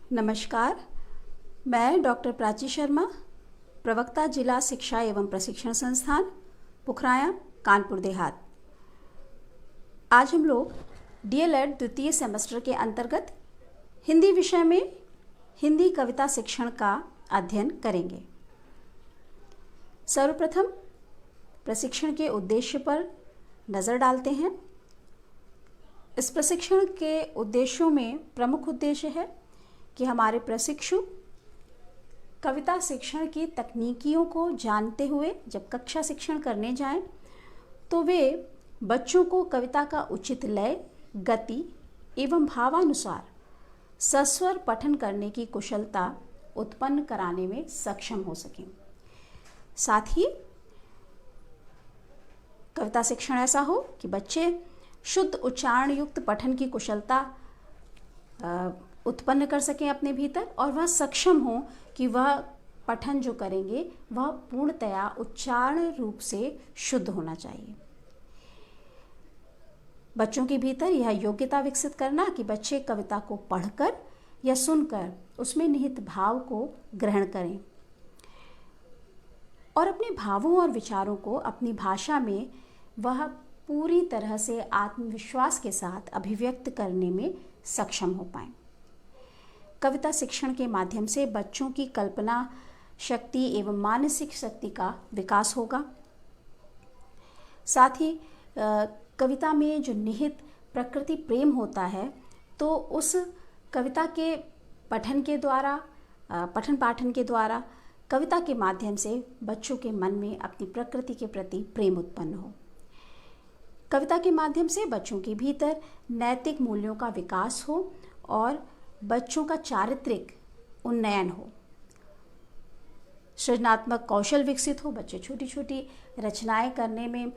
नमस्कार, मैं डॉक्टर प्राची शर्मा, प्रवक्ता जिला शिक्षा एवं प्रशिक्षण संस्थान पुखराया, कानपुर देहात। आज हम लोग डीएलएड द्वितीय सेमेस्टर के अंतर्गत हिंदी विषय में हिंदी कविता शिक्षण का अध्ययन करेंगे। सर्वप्रथम प्रशिक्षण के उद्देश्य पर नज़र डालते हैं। इस प्रशिक्षण के उद्देश्यों में प्रमुख उद्देश्य है कि हमारे प्रशिक्षु कविता शिक्षण की तकनीकियों को जानते हुए जब कक्षा शिक्षण करने जाएं, तो वे बच्चों को कविता का उचित लय, गति एवं भावानुसार सस्वर पठन करने की कुशलता उत्पन्न कराने में सक्षम हो सकें। साथ ही कविता शिक्षण ऐसा हो कि बच्चे शुद्ध उच्चारण युक्त पठन की कुशलता उत्पन्न कर सकें अपने भीतर, और वह सक्षम हो कि वह पठन जो करेंगे वह पूर्णतया उच्चारण रूप से शुद्ध होना चाहिए। बच्चों के भीतर यह योग्यता विकसित करना कि बच्चे कविता को पढ़कर या सुनकर उसमें निहित भाव को ग्रहण करें और अपने भावों और विचारों को अपनी भाषा में वह पूरी तरह से आत्मविश्वास के साथ अभिव्यक्त करने में सक्षम हो पाएं। कविता शिक्षण के माध्यम से बच्चों की कल्पना शक्ति एवं मानसिक शक्ति का विकास होगा। साथ ही कविता में जो निहित प्रकृति प्रेम होता है, तो उस कविता के पठन पाठन के द्वारा कविता के माध्यम से बच्चों के मन में अपनी प्रकृति के प्रति प्रेम उत्पन्न हो। कविता के माध्यम से बच्चों के भीतर नैतिक मूल्यों का विकास हो और बच्चों का चारित्रिक उन्नयन हो, सृजनात्मक कौशल विकसित हो, बच्चे छोटी छोटी रचनाएं करने में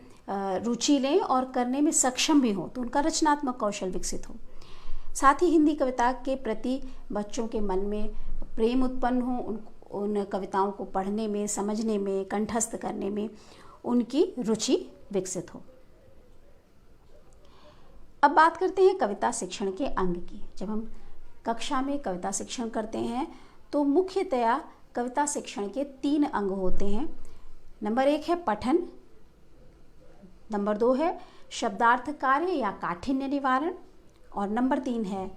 रुचि लें और करने में सक्षम भी हो, तो उनका रचनात्मक कौशल विकसित हो। साथ ही हिंदी कविता के प्रति बच्चों के मन में प्रेम उत्पन्न हो, उन कविताओं को पढ़ने में, समझने में, कंठस्थ करने में उनकी रुचि विकसित हो। अब बात करते हैं कविता शिक्षण के अंग की। जब हम कक्षा में कविता शिक्षण करते हैं तो मुख्यतया कविता शिक्षण के 3 अंग होते हैं। नंबर 1 है पठन, नंबर 2 है शब्दार्थ कार्य या काठिन्य निवारण, और नंबर 3 है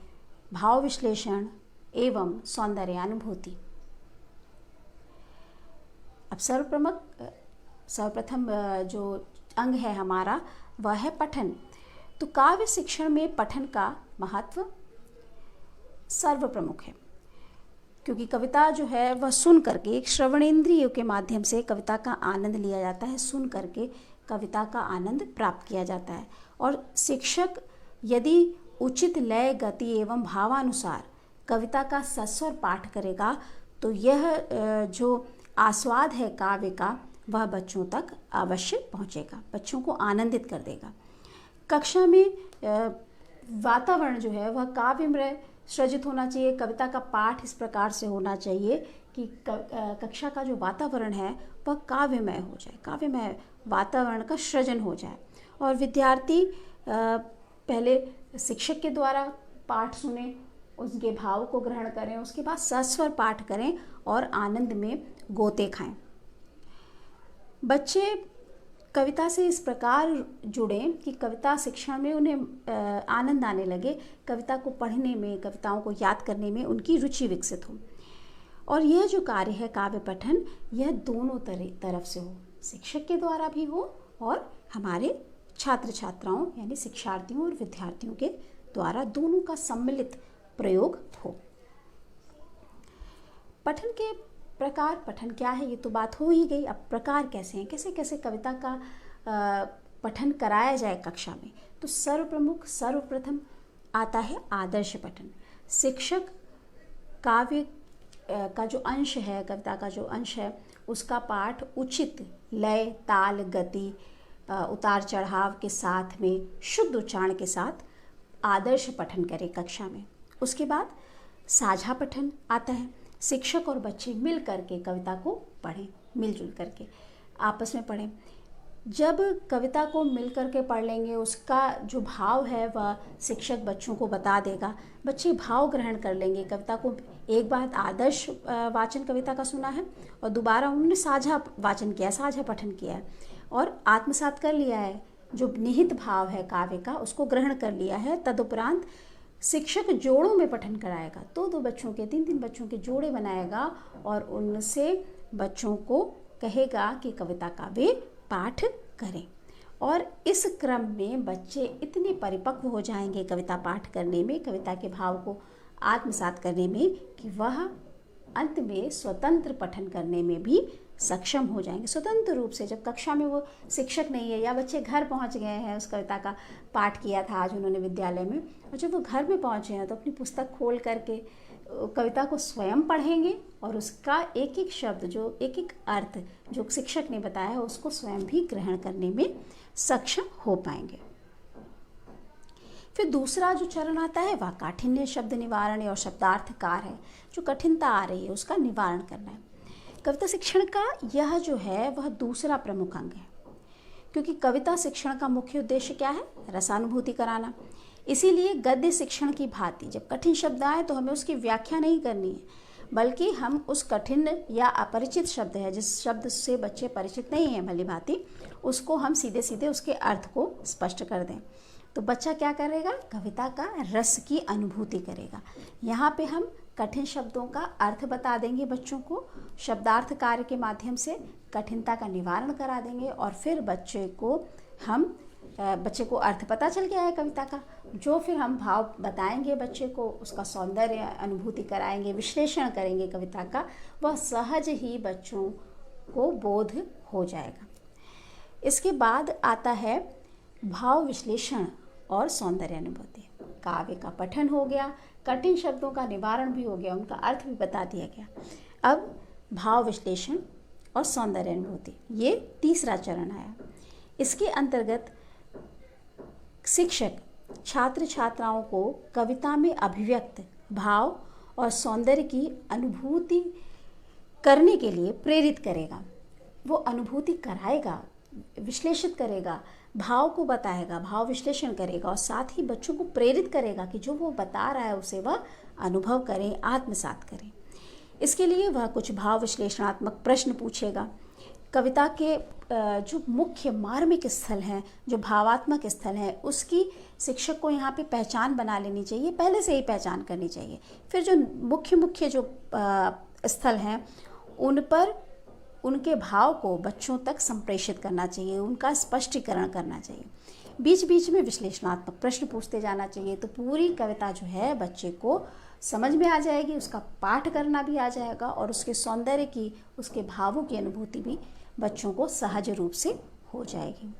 भाव विश्लेषण एवं सौंदर्यानुभूति। अब सर्वप्रथम जो अंग है हमारा वह है पठन। तो काव्य शिक्षण में पठन का महत्व सर्वप्रमुख है, क्योंकि कविता जो है वह सुन करके, एक श्रवणेंद्रिय के माध्यम से कविता का आनंद लिया जाता है, सुन करके कविता का आनंद प्राप्त किया जाता है। और शिक्षक यदि उचित लय, गति एवं भावानुसार कविता का सस्वर पाठ करेगा तो यह जो आस्वाद है काव्य का वह बच्चों तक अवश्य पहुँचेगा, बच्चों को आनंदित कर देगा। कक्षा में वातावरण जो है वह काव्यमय सृजित होना चाहिए। कविता का पाठ इस प्रकार से होना चाहिए कि कक्षा का जो वातावरण है वह काव्यमय हो जाए, काव्यमय वातावरण का सृजन हो जाए, और विद्यार्थी पहले शिक्षक के द्वारा पाठ सुने, उसके भाव को ग्रहण करें, उसके बाद सस्वर पाठ करें और आनंद में गोते खाएं। बच्चे कविता से इस प्रकार जुड़ें कि कविता शिक्षण में उन्हें आनंद आने लगे, कविता को पढ़ने में, कविताओं को याद करने में उनकी रुचि विकसित हो। और यह जो कार्य है काव्य पठन, यह दोनों तरफ से हो, शिक्षक के द्वारा भी हो और हमारे छात्र छात्राओं यानी शिक्षार्थियों और विद्यार्थियों के द्वारा, दोनों का सम्मिलित प्रयोग हो। पठन के प्रकार, पठन क्या है ये तो बात हो ही गई। अब प्रकार कैसे हैं, कैसे कैसे कविता का पठन कराया जाए कक्षा में। तो सर्वप्रथम आता है आदर्श पठन। शिक्षक काव्य का जो अंश है, कविता का जो अंश है, उसका पाठ उचित लय, ताल, गति, उतार चढ़ाव के साथ में शुद्ध उच्चारण के साथ आदर्श पठन करे कक्षा में। उसके बाद साझा पठन आता है। शिक्षक और बच्चे मिल करके कविता को पढ़ें, मिलजुल करके आपस में पढ़ें। जब कविता को मिल कर के पढ़ लेंगे, उसका जो भाव है वह शिक्षक बच्चों को बता देगा, बच्चे भाव ग्रहण कर लेंगे। कविता को एक बार आदर्श वाचन कविता का सुना है और दोबारा उन्होंने साझा वाचन किया, साझा पठन किया है और आत्मसात कर लिया है। जो निहित भाव है काव्य का उसको ग्रहण कर लिया है। तदुपरांत शिक्षक जोड़ों में पठन कराएगा, दो बच्चों के, तीन बच्चों के जोड़े बनाएगा और उनसे बच्चों को कहेगा कि कविता का वे पाठ करें। और इस क्रम में बच्चे इतने परिपक्व हो जाएंगे कविता पाठ करने में, कविता के भाव को आत्मसात करने में, कि वह अंत में स्वतंत्र पठन करने में भी सक्षम हो जाएंगे। स्वतंत्र रूप से, जब कक्षा में वो शिक्षक नहीं है या बच्चे घर पहुंच गए हैं, उस कविता का पाठ किया था आज उन्होंने विद्यालय में, और जब वो घर में पहुंचे हैं तो अपनी पुस्तक खोल करके कविता को स्वयं पढ़ेंगे और उसका एक एक शब्द, जो एक एक अर्थ जो शिक्षक ने बताया है, उसको स्वयं भी ग्रहण करने में सक्षम हो पाएंगे। फिर दूसरा जो चरण आता है वह काठिन्य शब्द निवारण और शब्दार्थकार है। जो कठिनता आ रही है उसका निवारण करना है। कविता शिक्षण का यह जो है वह दूसरा प्रमुख अंग है, क्योंकि कविता शिक्षण का मुख्य उद्देश्य क्या है? रसानुभूति कराना। इसीलिए गद्य शिक्षण की भांति जब कठिन शब्द आए तो हमें उसकी व्याख्या नहीं करनी है, बल्कि हम उस कठिन या अपरिचित शब्द है, जिस शब्द से बच्चे परिचित नहीं हैं भली भांति, उसको हम सीधे सीधे उसके अर्थ को स्पष्ट कर दें। तो बच्चा क्या करेगा? कविता का रस की अनुभूति करेगा। यहाँ पे हम कठिन शब्दों का अर्थ बता देंगे बच्चों को, शब्दार्थ कार्य के माध्यम से कठिनता का निवारण करा देंगे और फिर बच्चे को अर्थ पता चल गया है कविता का, जो फिर हम भाव बताएंगे बच्चे को, उसका सौंदर्य अनुभूति कराएंगे, विश्लेषण करेंगे कविता का, वह सहज ही बच्चों को बोध हो जाएगा। इसके बाद आता है भाव विश्लेषण और सौंदर्य अनुभूति। काव्य का पठन हो गया, कठिन शब्दों का निवारण भी हो गया, उनका अर्थ भी बता दिया गया। अब भाव विश्लेषण और सौंदर्य अनुभूति, ये तीसरा चरण आया। इसके अंतर्गत शिक्षक छात्र छात्राओं को कविता में अभिव्यक्त भाव और सौंदर्य की अनुभूति करने के लिए प्रेरित करेगा। वो अनुभूति कराएगा, विश्लेषित करेगा, भाव को बताएगा, भाव विश्लेषण करेगा और साथ ही बच्चों को प्रेरित करेगा कि जो वो बता रहा है उसे वह अनुभव करें, आत्मसात करें। इसके लिए वह कुछ भाव विश्लेषणात्मक प्रश्न पूछेगा। कविता के जो मुख्य मार्मिक स्थल हैं, जो भावात्मक स्थल हैं, उसकी शिक्षक को यहाँ पे पहचान बना लेनी चाहिए, पहले से ही पहचान करनी चाहिए। फिर जो मुख्य जो स्थल हैं उन पर उनके भाव को बच्चों तक संप्रेषित करना चाहिए, उनका स्पष्टीकरण करना चाहिए। बीच बीच में विश्लेषणात्मक प्रश्न पूछते जाना चाहिए, तो पूरी कविता जो है बच्चे को समझ में आ जाएगी, उसका पाठ करना भी आ जाएगा और उसके सौंदर्य की, उसके भावों की अनुभूति भी बच्चों को सहज रूप से हो जाएगी।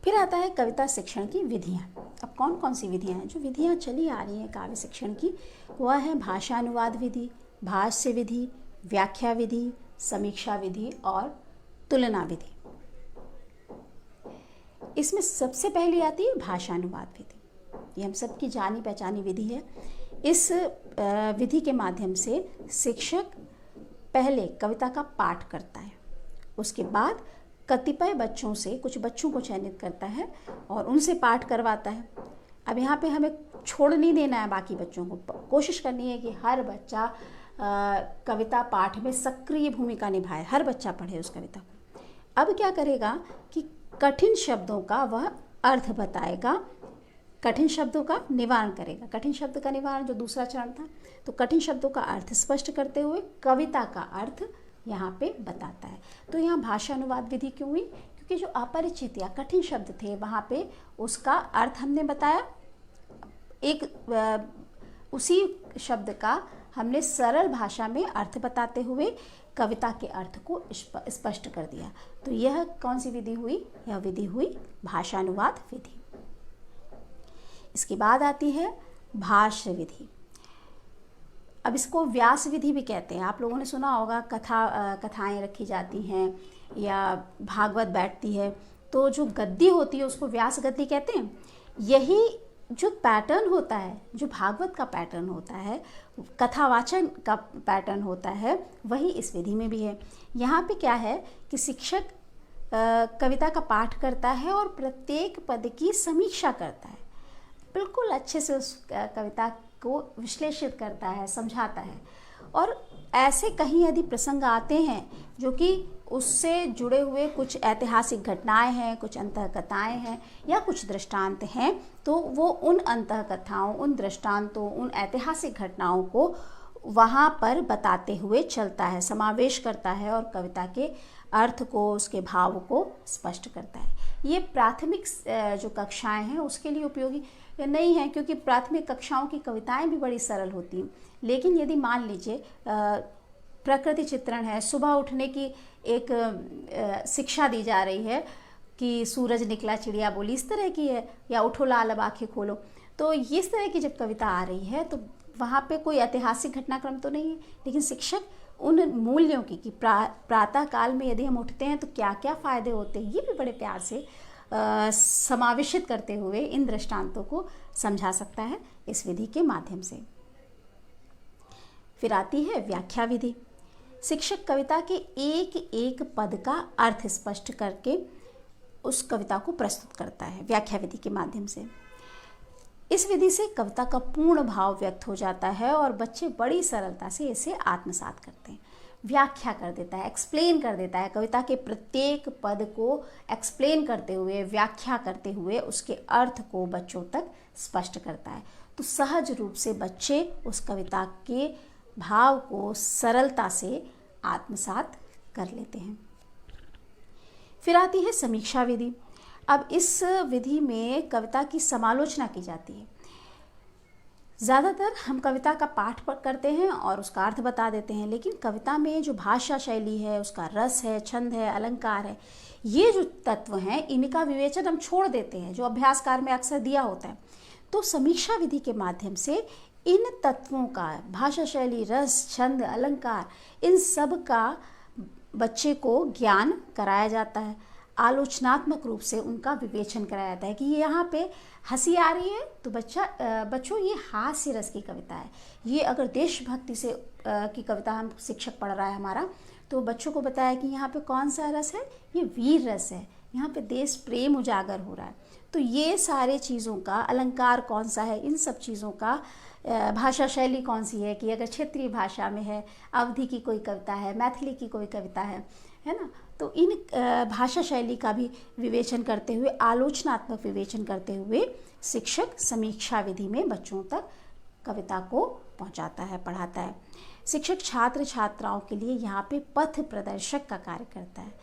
फिर आता है कविता शिक्षण की विधियाँ। अब कौन कौन सी विधियाँ हैं? जो विधियाँ चली आ रही हैं काव्य शिक्षण की, वह है भाषानुवाद विधि, भाष्य विधि, व्याख्या विधि, समीक्षा विधि और तुलना विधि। इसमें सबसे पहले आती है भाषानुवाद विधि। ये हम सबकी जानी पहचानी विधि है। इस विधि के माध्यम से शिक्षक पहले कविता का पाठ करता है, उसके बाद कतिपय बच्चों से कुछ बच्चों को चयनित करता है और उनसे पाठ करवाता है। अब यहाँ पे हमें छोड़ नहीं देना है बाकी बच्चों को, कोशिश करनी है कि हर बच्चा कविता पाठ में सक्रिय भूमिका निभाए, हर बच्चा पढ़े उस कविता को। अब क्या करेगा कि कठिन शब्दों का वह अर्थ बताएगा, कठिन शब्दों का निवारण करेगा। कठिन शब्द का निवारण जो दूसरा चरण था, तो कठिन शब्दों का अर्थ स्पष्ट करते हुए कविता का अर्थ यहाँ पे बताता है। तो यहाँ भाषा अनुवाद विधि क्यों हुई? क्योंकि जो अपरिचित या कठिन शब्द थे वहाँ पे उसका अर्थ हमने बताया, उसी शब्द का हमने सरल भाषा में अर्थ बताते हुए कविता के अर्थ को स्पष्ट कर दिया। तो यह कौन सी विधि हुई? यह विधि हुई भाषानुवाद विधि। इसके बाद आती है भाष्य विधि। अब इसको व्यास विधि भी कहते हैं। आप लोगों ने सुना होगा, कथाएं रखी जाती हैं या भागवत बैठती है, तो जो गद्दी होती है उसको व्यास गद्दी कहते हैं। यही जो पैटर्न होता है, जो भागवत का पैटर्न होता है, कथावाचन का पैटर्न होता है, वही इस विधि में भी है। यहाँ पे क्या है कि शिक्षक कविता का पाठ करता है और प्रत्येक पद की समीक्षा करता है, बिल्कुल अच्छे से उस कविता को विश्लेषित करता है, समझाता है। और ऐसे कहीं यदि प्रसंग आते हैं जो कि उससे जुड़े हुए कुछ ऐतिहासिक घटनाएं हैं, कुछ अंतःकथाएं हैं या कुछ दृष्टांत हैं, तो वो उन अंतःकथाओं, उन दृष्टांतों, उन ऐतिहासिक घटनाओं को वहाँ पर बताते हुए चलता है, समावेश करता है और कविता के अर्थ को, उसके भाव को स्पष्ट करता है। ये प्राथमिक जो कक्षाएं हैं उसके लिए उपयोगी नहीं है, क्योंकि प्राथमिक कक्षाओं की कविताएं भी बड़ी सरल होती हैं। लेकिन यदि मान लीजिए प्रकृति चित्रण है, सुबह उठने की एक शिक्षा दी जा रही है कि सूरज निकला चिड़िया बोली, इस तरह की है, या उठो लाल अब आँखें खोलो, तो इस तरह की जब कविता आ रही है तो वहाँ पे कोई ऐतिहासिक घटनाक्रम तो नहीं है, लेकिन शिक्षक उन मूल्यों की कि प्रातः काल में यदि हम उठते हैं तो क्या क्या फ़ायदे होते हैं, ये भी बड़े प्यार से समावेशित करते हुए इन दृष्टांतों को समझा सकता है इस विधि के माध्यम से। फिर आती है व्याख्या विधि। शिक्षक कविता के एक एक पद का अर्थ स्पष्ट करके उस कविता को प्रस्तुत करता है व्याख्या विधि के माध्यम से। इस विधि से कविता का पूर्ण भाव व्यक्त हो जाता है और बच्चे बड़ी सरलता से इसे आत्मसात करते हैं। व्याख्या कर देता है, एक्सप्लेन कर देता है, कविता के प्रत्येक पद को एक्सप्लेन करते हुए, व्याख्या करते हुए उसके अर्थ को बच्चों तक स्पष्ट करता है। तो सहज रूप से बच्चे उस कविता के भाव को सरलता से आत्मसात कर लेते हैं। फिर आती है समीक्षा विधि। अब इस विधि में कविता की समालोचना की जाती है। ज़्यादातर हम कविता का पाठ करते हैं और उसका अर्थ बता देते हैं, लेकिन कविता में जो भाषा शैली है, उसका रस है, छंद है, अलंकार है, ये जो तत्व हैं इनका विवेचन हम छोड़ देते हैं, जो अभ्यासकार में अक्सर दिया होता है। तो समीक्षा विधि के माध्यम से इन तत्वों का, भाषा शैली, रस, छंद, अलंकार, इन सब का बच्चे को ज्ञान कराया जाता है। आलोचनात्मक रूप से उनका विवेचन कराया जाता है कि यहाँ पे हंसी आ रही है तो बच्चों ये हास्य रस की कविता है, ये अगर देशभक्ति से की कविता हम शिक्षक पढ़ रहा है हमारा, तो बच्चों को बताया कि यहाँ पे कौन सा रस है, ये वीर रस है, यहाँ पे देश प्रेम उजागर हो रहा है। तो ये सारे चीज़ों का, अलंकार कौन सा है, इन सब चीज़ों का, भाषा शैली कौन सी है कि अगर क्षेत्रीय भाषा में है, अवधी की कोई कविता है, मैथिली की कोई कविता है ना, तो इन भाषा शैली का भी विवेचन करते हुए, आलोचनात्मक विवेचन करते हुए शिक्षक समीक्षा विधि में बच्चों तक कविता को पहुंचाता है, पढ़ाता है। शिक्षक छात्र छात्राओं के लिए यहाँ पे पथ प्रदर्शक का कार्य करता है।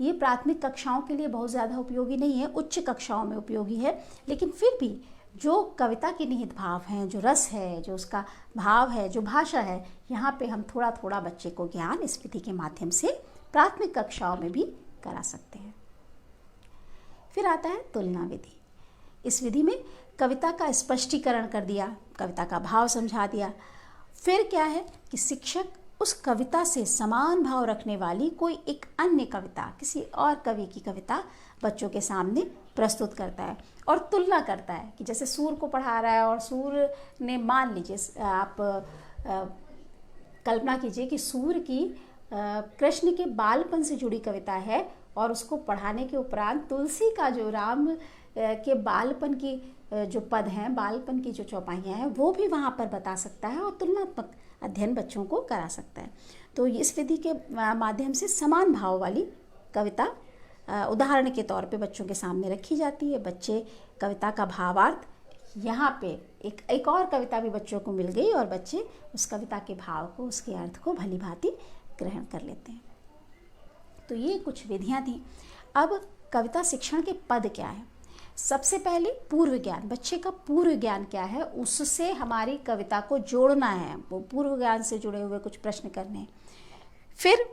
ये प्राथमिक कक्षाओं के लिए बहुत ज़्यादा उपयोगी नहीं है, उच्च कक्षाओं में उपयोगी है, लेकिन फिर भी जो कविता के निहित भाव हैं, जो रस है, जो उसका भाव है, जो भाषा है, यहाँ पे हम थोड़ा थोड़ा बच्चे को ज्ञान इस विधि के माध्यम से प्राथमिक कक्षाओं में भी करा सकते हैं। फिर आता है तुलना विधि। इस विधि में कविता का स्पष्टीकरण कर दिया, कविता का भाव समझा दिया। फिर क्या है कि शिक्षक उस कविता से समान भाव रखने वाली कोई एक अन्य कविता, किसी और कवि की कविता बच्चों के सामने प्रस्तुत करता है और तुलना करता है कि जैसे सूर को पढ़ा रहा है और सूर ने, मान लीजिए आप कल्पना कीजिए कि सूर की कृष्ण के बालपन से जुड़ी कविता है और उसको पढ़ाने के उपरांत तुलसी का जो राम के बालपन की जो पद हैं, बालपन की जो चौपाइयाँ हैं, वो भी वहाँ पर बता सकता है और तुलनात्मक अध्ययन बच्चों को करा सकता है। तो इस विधि के माध्यम से समान भाव वाली कविता उदाहरण के तौर पे बच्चों के सामने रखी जाती है। बच्चे कविता का भावार्थ, यहाँ पे एक और कविता भी बच्चों को मिल गई और बच्चे उस कविता के भाव को, उसके अर्थ को भली भांति ग्रहण कर लेते हैं। तो ये कुछ विधियाँ थी। अब कविता शिक्षण के पद क्या है? सबसे पहले पूर्व ज्ञान, बच्चे का पूर्व ज्ञान क्या है, उससे हमारी कविता को जोड़ना है, वो पूर्व ज्ञान से जुड़े हुए कुछ प्रश्न करने हैं। फिर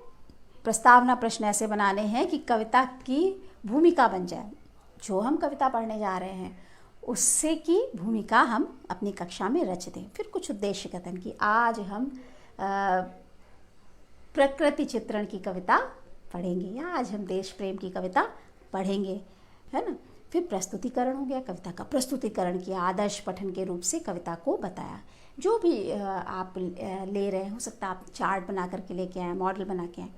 प्रस्तावना प्रश्न ऐसे बनाने हैं कि कविता की भूमिका बन जाए, जो हम कविता पढ़ने जा रहे हैं उससे की भूमिका हम अपनी कक्षा में रच दें। फिर कुछ उद्देश्य कथन की, आज हम प्रकृति चित्रण की कविता पढ़ेंगे या आज हम देश प्रेम की कविता पढ़ेंगे, है ना। फिर प्रस्तुतिकरण हो गया, कविता का प्रस्तुतिकरण किया, आदर्श पठन के रूप से कविता को बताया। जो भी आप ले रहे, हो सकता है आप चार्ट बना करके लेके आए, मॉडल बना के आए,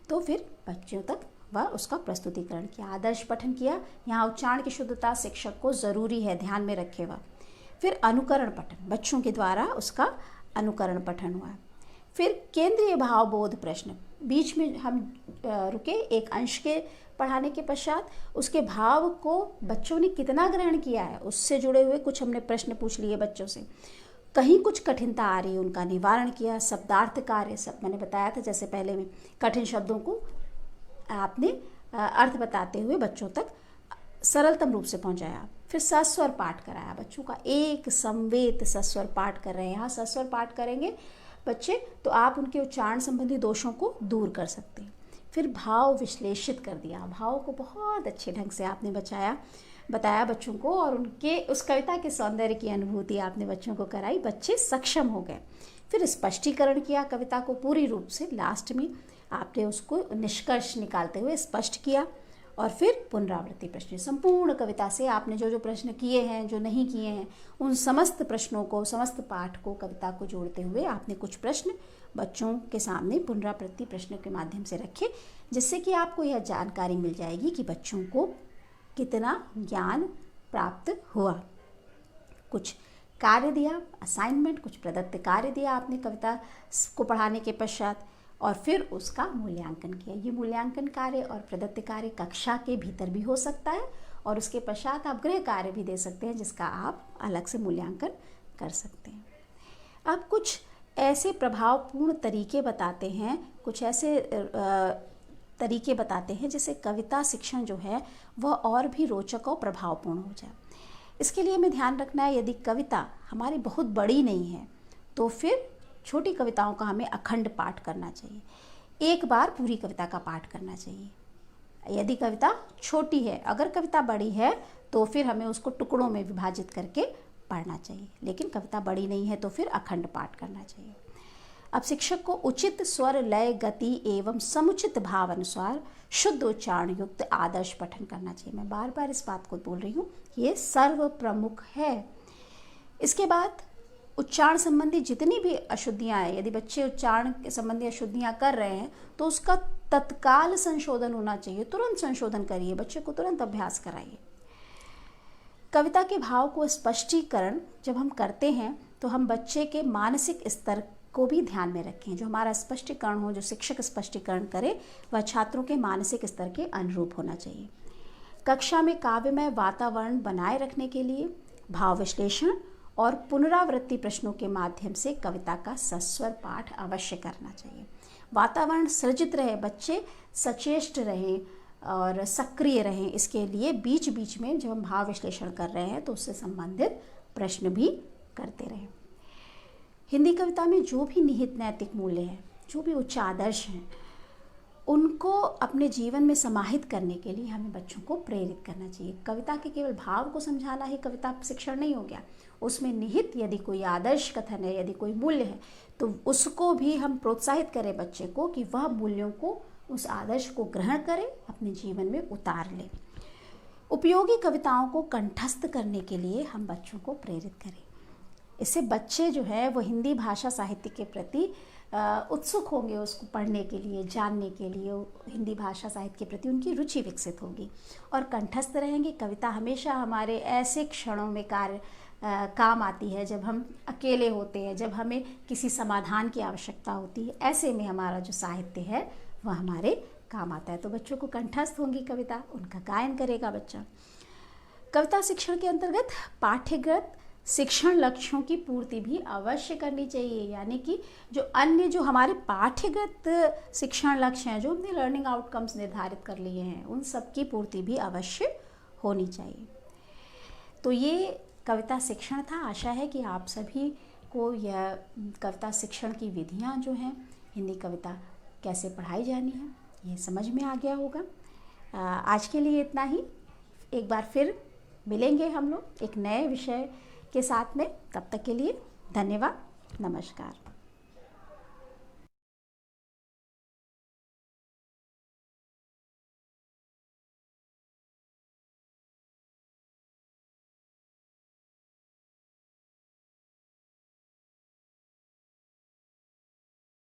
तो फिर बच्चों तक वह उसका प्रस्तुतिकरण किया, आदर्श पठन किया। यहाँ उच्चारण की शुद्धता शिक्षक को ज़रूरी है, ध्यान में रखे वह। फिर अनुकरण पठन, बच्चों के द्वारा उसका अनुकरण पठन हुआ। फिर केंद्रीय भावबोध प्रश्न, बीच में हम रुके, एक अंश के पढ़ाने के पश्चात उसके भाव को बच्चों ने कितना ग्रहण किया है, उससे जुड़े हुए कुछ हमने प्रश्न पूछ लिए बच्चों से। कहीं कुछ कठिनता आ रही है, उनका निवारण किया। शब्दार्थ कार्य, सब मैंने बताया था जैसे पहले में, कठिन शब्दों को आपने अर्थ बताते हुए बच्चों तक सरलतम रूप से पहुंचाया। फिर सस्वर पाठ कराया, बच्चों का एक संवेद सस्वर पाठ कर रहे हैं। यहाँ सस्वर पाठ करेंगे बच्चे तो आप उनके उच्चारण संबंधी दोषों को दूर कर सकते हैं। फिर भाव विश्लेषित कर दिया, भाव को बहुत अच्छे ढंग से आपने बताया बच्चों को, और उनके उस कविता के सौंदर्य की अनुभूति आपने बच्चों को कराई, बच्चे सक्षम हो गए। फिर स्पष्टीकरण किया कविता को पूरी रूप से, लास्ट में आपने उसको निष्कर्ष निकालते हुए स्पष्ट किया। और फिर पुनरावृत्ति प्रश्न, संपूर्ण कविता से आपने जो जो प्रश्न किए हैं, जो नहीं किए हैं, उन समस्त प्रश्नों को, समस्त पाठ को, कविता को जोड़ते हुए आपने कुछ प्रश्न बच्चों के सामने पुनरावृत्ति प्रश्नों के माध्यम से रखे, जिससे कि आपको यह जानकारी मिल जाएगी कि बच्चों को कितना ज्ञान प्राप्त हुआ। कुछ कार्य दिया, असाइनमेंट, कुछ प्रदत्त कार्य दिया आपने कविता को पढ़ाने के पश्चात, और फिर उसका मूल्यांकन किया। ये मूल्यांकन कार्य और प्रदत्त कार्य कक्षा के भीतर भी हो सकता है, और उसके पश्चात आप गृह कार्य भी दे सकते हैं, जिसका आप अलग से मूल्यांकन कर सकते हैं। अब कुछ ऐसे प्रभावपूर्ण तरीके बताते हैं, कुछ ऐसे तरीके बताते हैं जिससे कविता शिक्षण जो है वह और भी रोचक और प्रभावपूर्ण हो जाए। इसके लिए हमें ध्यान रखना है, यदि कविता हमारी बहुत बड़ी नहीं है तो फिर छोटी कविताओं का हमें अखंड पाठ करना चाहिए, एक बार पूरी कविता का पाठ करना चाहिए। यदि कविता छोटी है, अगर कविता बड़ी है तो फिर हमें उसको टुकड़ों में विभाजित करके पढ़ना चाहिए, लेकिन कविता बड़ी नहीं है तो फिर अखंड पाठ करना चाहिए। अब शिक्षक को उचित स्वर, लय, गति एवं समुचित भाव अनुसार शुद्ध उच्चारण युक्त आदर्श पठन करना चाहिए। मैं बार बार इस बात को बोल रही हूँ, ये सर्व प्रमुख है। इसके बाद उच्चारण संबंधी जितनी भी अशुद्धियाँ हैं, यदि बच्चे उच्चारण के संबंधी अशुद्धियाँ कर रहे हैं तो उसका तत्काल संशोधन होना चाहिए, तुरंत संशोधन करिए, बच्चे को तुरंत अभ्यास कराइए। कविता के भाव को स्पष्टीकरण जब हम करते हैं तो हम बच्चे के मानसिक स्तर को भी ध्यान में रखें। जो हमारा स्पष्टीकरण हो, जो शिक्षक स्पष्टीकरण करे, वह छात्रों के मानसिक स्तर के अनुरूप होना चाहिए। कक्षा में काव्यमय वातावरण बनाए रखने के लिए भाव विश्लेषण और पुनरावृत्ति प्रश्नों के माध्यम से कविता का सस्वर पाठ अवश्य करना चाहिए। वातावरण सृजित रहे, बच्चे सचेष्ट रहें और सक्रिय रहें, इसके लिए बीच बीच में जब हम भाव विश्लेषण कर रहे हैं तो उससे संबंधित प्रश्न भी करते रहें। हिंदी कविता में जो भी निहित नैतिक मूल्य हैं, जो भी उच्च आदर्श हैं, उनको अपने जीवन में समाहित करने के लिए हमें बच्चों को प्रेरित करना चाहिए। कविता के केवल भाव को समझाना ही कविता शिक्षण नहीं हो गया, उसमें निहित यदि कोई आदर्श कथन है, यदि कोई मूल्य है, तो उसको भी हम प्रोत्साहित करें बच्चे को कि वह मूल्यों को, उस आदर्श को ग्रहण करे, अपने जीवन में उतार ले। उपयोगी कविताओं को कंठस्थ करने के लिए हम बच्चों को प्रेरित करें। इससे बच्चे जो है वो हिंदी भाषा साहित्य के प्रति उत्सुक होंगे, उसको पढ़ने के लिए, जानने के लिए, हिंदी भाषा साहित्य के प्रति उनकी रुचि विकसित होगी और कंठस्थ रहेंगे। कविता हमेशा हमारे ऐसे क्षणों में काम आती है जब हम अकेले होते हैं, जब हमें किसी समाधान की आवश्यकता होती है, ऐसे में हमारा जो साहित्य है वह हमारे काम आता है। तो बच्चों को कंठस्थ होंगी कविता, उनका गायन करेगा बच्चा। कविता शिक्षण के अंतर्गत पाठ्यगत शिक्षण लक्ष्यों की पूर्ति भी अवश्य करनी चाहिए, यानी कि जो हमारे पाठ्यगत शिक्षण लक्ष्य हैं, जो हमने लर्निंग आउटकम्स निर्धारित कर लिए हैं, उन सब की पूर्ति भी अवश्य होनी चाहिए। तो ये कविता शिक्षण था। आशा है कि आप सभी को यह कविता शिक्षण की विधियां जो हैं, हिंदी कविता कैसे पढ़ाई जानी है, ये समझ में आ गया होगा। आज के लिए इतना ही। एक बार फिर मिलेंगे हम लोग एक नए विषय के साथ में। तब तक के लिए धन्यवाद, नमस्कार।